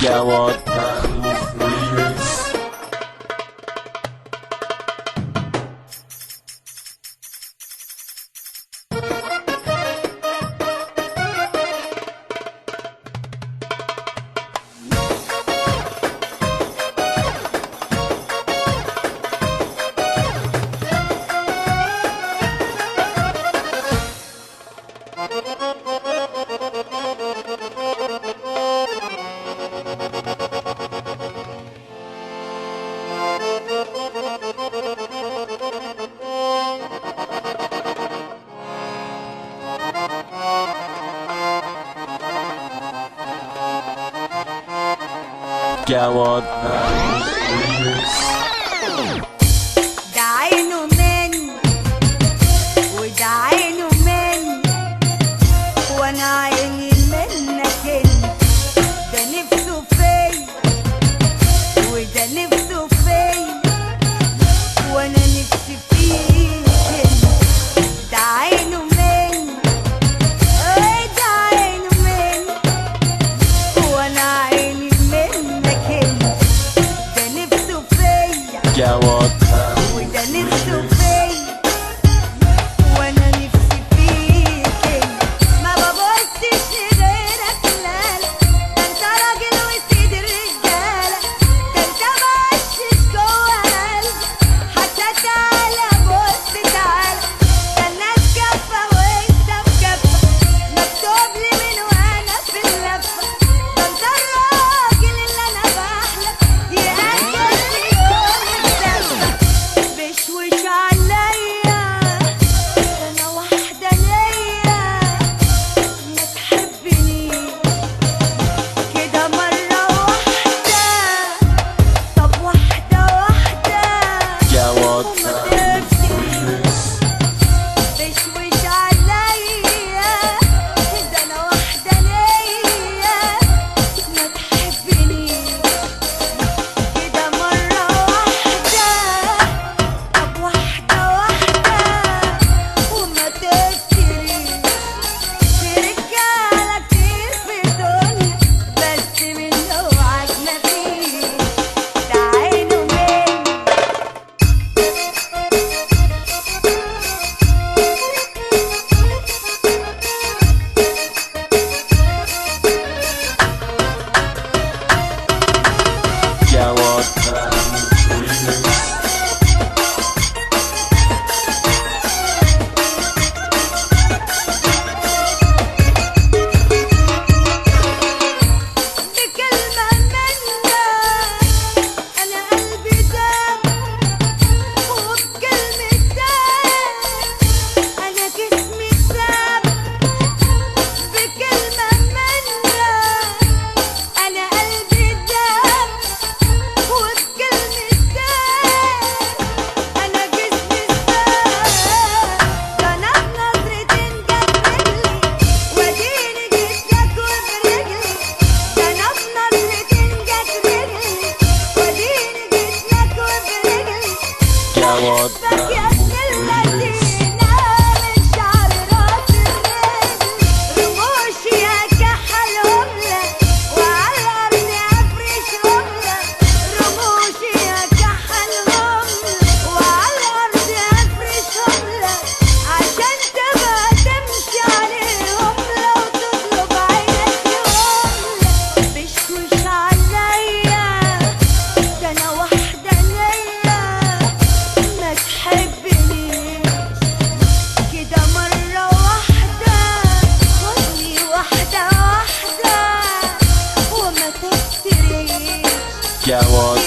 جواد remix. جواد ده عينه مني وده عينه مني وانا عيني منك انت. ده نفسه فيا وده نفسه فيا وانا نفسي فيك انت. ده عينه مني وده عينه مني وانا عيني منك انت. ده نفسه فيا جواد وده نفسه فيا وانا نفسي فيك انت. ما ببصش لغيرك لا لا، ده انت راجل وسيد الرجاله. ده انت مقشش جوه قلبي حتى. تعالى بص تعالى، ده الناس كفه وانت مكفه. مكتوب لي من وانا في اللفه. ده انت الراجل اللي انا بحلم يأكل لي يوم الدفه. بشوش عليا انا واحده ليا، ما تحبنيش كده مره واحده. طب واحده واحده جواد وما تفتكرش. بشوش عليا ده انا واحده ليا، ما تحبنيش كده مره واحده. طب واحده واحده وما تفتكريش. في رجاله كتير في الدنيا بس من نوعك مفيش. ده عينه مني جواد remix. بكلمة منك أنا قلبي داب، وبكلمتك أنا جسمي ساب. بكلمة منك أنا قلبي داب، وبكلمتك أنا جسمي ساب. ده أنا بنظرتين جت رجلي وأديني جيتلك وبرجلي. ده أنا بنظرتين جت رجلي وأديني جيتلك وبرجلي. جواد بحبك يا ابن اللذينة من شعر راس الرجل. رموشي يا كحلهم لك وعلى الأرض أفرشهم لك. رموشي يا كحلهم لك وعلى الأرض أفرشهم لك. عشان تبقى تمشي عليهم لو تطلب عينك يوم لك. بشوش عليا ده أنا واحدة ليا، ما تحبنيش كده مرة واحدة. خدني واحدة واحدة وما تفتريش. جواد